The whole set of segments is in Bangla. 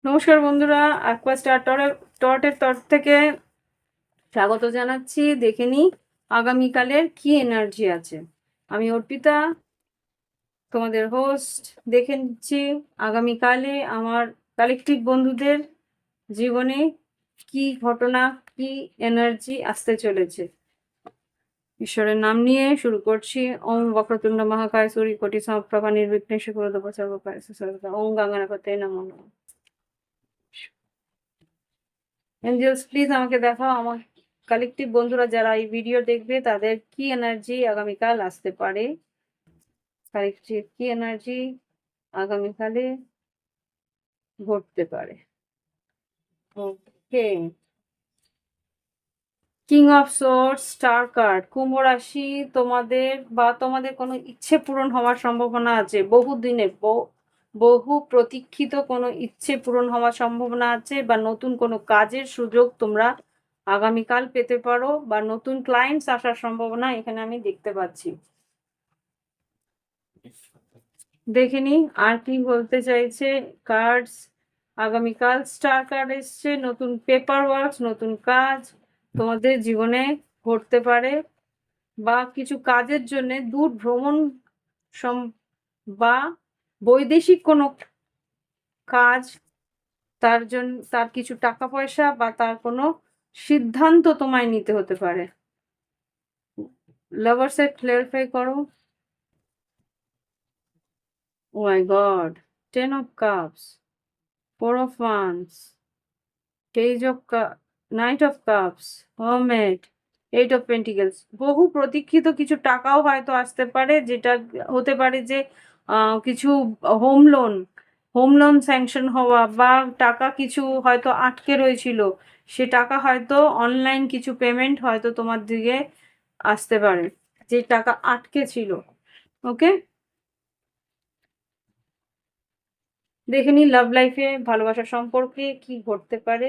নমস্কার বন্ধুরা, অ্যাকোয়া স্টার টর্টের তরফ থেকে স্বাগত জানাচ্ছি। দেখে নিই আগামীকালের কি এনার্জি আছে। আমি অর্পিতা, তোমাদের হোস্ট। দেখে নিচ্ছি আগামীকালে আমার কালেকটিভ বন্ধুদের জীবনে কি ঘটনা, কি এনার্জি আসতে চলেছে। ঈশ্বরের নাম নিয়ে শুরু করছি। ওম বক্রতুণ্ড মহাকায় সূরি কোটি সমপ্রভা নির্বিঘ্নেষু কুরুদেব সর্বকার্যে সর্বদা। ওম গঙ্গানাপতে নমঃ। এঞ্জেলস প্লিজ আমাকে দেখাও আমার কালেকটিভ বন্ধুরা যারা এই ভিডিও দেখবে তাদের কি এনার্জি আগামীকাল আসতে পারে। কালেকটিভ কি এনার্জি আগামীকালে ঘটতে পারে। Okay, king of swords, star card, কুম্ভ রাশি। তোমাদের কোনো ইচ্ছে পূরণ হওয়ার সম্ভাবনা আছে। বহু প্রতীক্ষিত কোনো ইচ্ছে পূরণ হওয়ার সম্ভাবনা আছে, বা নতুন কোনো কাজের সুযোগ তোমরা আগামীকাল পেতে পারো, বা নতুন ক্লায়েন্টস আসার সম্ভাবনা এখানে আমি দেখতে পাচ্ছি। দেখিনি আর কি বলতে চাইছে কার্ডস। আগামীকাল স্টার কার্ড এসছে, নতুন পেপার ওয়ার্কস, নতুন কাজ তোমাদের জীবনে ঘটতে পারে, বা কিছু কাজের জন্য দূর ভ্রমণ বা বৈদেশিক কোনো কাজ, তার কিছু টাকা পয়সা বা তার কোনো সিদ্ধান্ত তোমায় নিতে হতে পারে। লাভার্সের ক্লিয়ারিফাই করো। ও মাই god, 10 of Cups, 4 of Wands, Knight of Cups, Hermit, 8 of Pentacles। বহু প্রতীক্ষিত কিছু টাকাও হয়তো আসতে পারে, যেটা হতে পারে যে কিছু হোম লোন স্যাংশন হওয়া, বা টাকা কিছু হয়তো আটকে রয়েছিল, সে টাকা হয়তো অনলাইন কিছু পেমেন্ট হয়তো তোমার দিকে আসতে পারে, যে টাকা আটকে ছিল। ওকে, দেখে নিই লাভ লাইফে, ভালোবাসার সম্পর্কে কি ঘটতে পারে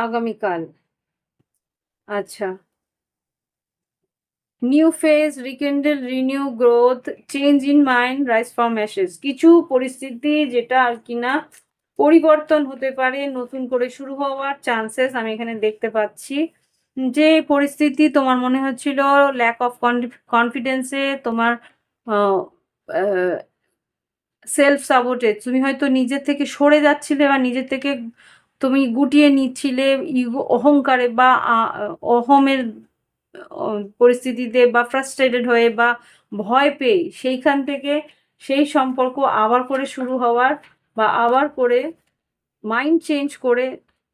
আগামীকাল। আচ্ছা, new phase, rekindle, renew, growth, change in mind, rise from ashes. কিছু পরিস্থিতি যেটা আর কি না পরিবর্তন হতে পারে, নতুন করে শুরু হওয়ার চান্সেস আমি এখানে দেখতে পাচ্ছি। যে পরিস্থিতি তোমার মনে হচ্ছিল ল্যাক অফ কনফিডেন্সে, তোমার সেলফ সাবোটেজ, তুমি হয়তো নিজের থেকে সরে যাচ্ছিলে, বা নিজের থেকে তুমি গুটিয়ে নিচ্ছিলে ইগো, অহংকারে, বা অহমের পরিস্থিতিতে, বা ফ্রাস্ট্রেটেড হয়ে, বা ভয় পেয়ে সেইখান থেকে সেই সম্পর্ক আবার করে শুরু হওয়ার, বা আবার করে মাইন্ড চেঞ্জ করে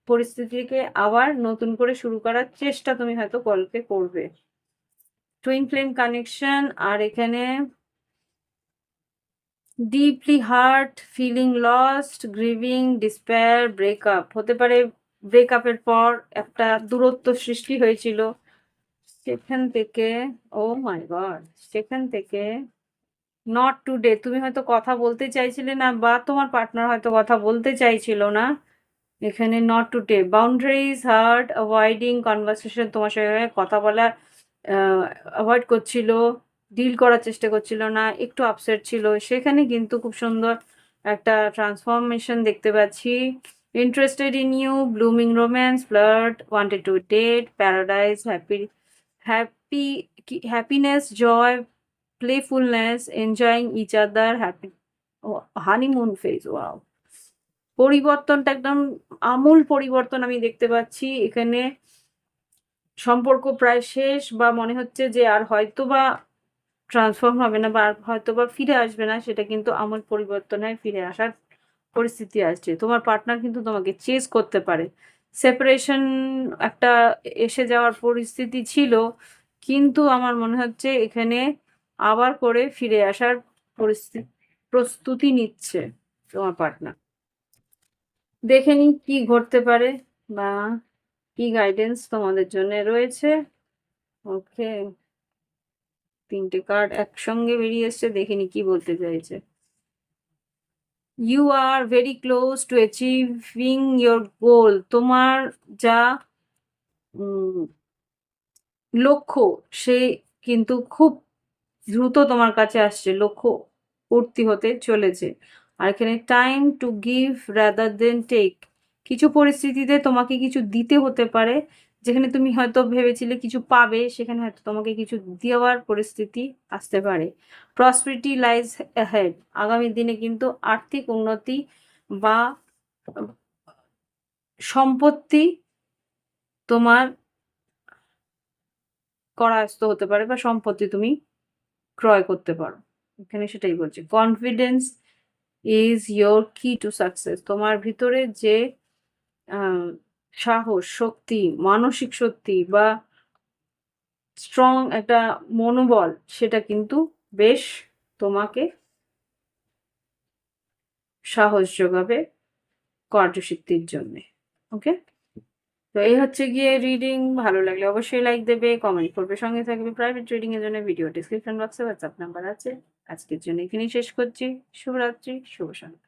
পরিস্থিতিকে আবার নতুন করে শুরু করার চেষ্টা তুমি হয়তো গল্পে করবে। টুইন ফ্লেম কানেকশন, আর এখানে deeply hurt, feeling lost, grieving, despair, breakup হতে পারে। ব্রেকআপের পর একটা দূরত্ব সৃষ্টি হয়েছিল, সেখান থেকে, ও মাই গড, সেখান থেকে নট টুডে, তুমি হয়তো কথা বলতে চাইছিলে না, বা তোমার পার্টনার হয়তো কথা বলতে চাইছিল না। এখানে not today, boundaries heart, avoiding conversation, তোমার সঙ্গে কথা বলা অ্যাভয়েড করছিল, ডিল করার চেষ্টা করছিল না, একটু আপসেট ছিল। সেখানে কিন্তু খুব সুন্দর একটা ট্রান্সফরমেশন দেখতে পাচ্ছি। Interested in you, blooming romance, flirt, wanted to date, paradise, happy happiness, joy, playfulness, enjoying each other, happy, honeymoon phase. Wow, পরিবর্তনটা একদম আমূল পরিবর্তন আমি দেখতে পাচ্ছি এখানে। সম্পর্ক প্রায় শেষ, বা মনে হচ্ছে যে আর হয়তোবা ট্রান্সফর্ম হবে না, বা আর হয়তোবা ফিরে আসবে না, সেটা কিন্তু আমূল পরিবর্তনে ফিরে আসার পরিস্থিতি আসছে। তোমার পার্টনার কিন্তু তোমাকে চেজ করতে পারে। সেপারেশন একটা এসে যাওয়ার পরিস্থিতি ছিল, কিন্তু আমার মনে হচ্ছে এখানে আবার করে ফিরে আসার প্রস্তুতি নিচ্ছে তোমার পার্টনার। দেখে নিই কি ঘটতে পারে, বা কি গাইডেন্স তোমাদের জন্য রয়েছে। ওকে, 3টে কার্ড একসঙ্গে বেরিয়ে এসছে, দেখে নি কি বলতে চাইছে। You are very close to achieving your goal. তোমার যা লক্ষ্য, সে কিন্তু খুব দ্রুত তোমার কাছে আসছে, লক্ষ্য পূর্তি হতে চলেছে। আর এখানে time to give rather than take, কিছু পরিস্থিতিতে তোমাকে কিছু দিতে হতে পারে, যেখানে তুমি হয়তো ভেবেছিলে কিছু পাবে, সেখানে হয়তো তোমাকে কিছু দেওয়ার পরিস্থিতি আসতে পারে। প্রসপারিটি লাইজ অ্যাহেড, আগামী দিনে কিন্তু আর্থিক উন্নতি বা সম্পত্তি তোমার করায়স্ত হতে পারে, বা সম্পত্তি তুমি ক্রয় করতে পারো, এখানে সেটাই বলছি। কনফিডেন্স ইজ ইয়োর কি টু সাকসেস, তোমার ভিতরে যে সাহস, শক্তি, মানসিক শক্তি বা স্ট্রং একটা মনোবল, সেটা কিন্তু বেশ তোমাকে সাহস যোগাবে কার্যসিদ্ধির জন্যে। ওকে, তো এই হচ্ছে গিয়ে রিডিং। ভালো লাগলে অবশ্যই লাইক দেবে, কমেন্ট করবে, সঙ্গে থাকবে। প্রাইভেট রিডিং এর জন্য ভিডিও ডিসক্রিপশন বক্সে হোয়াটসঅ্যাপ নাম্বার আছে। আজকের জন্য এখানেই শেষ করছি। শুভরাত্রি, শুভ সন্ধ্যা।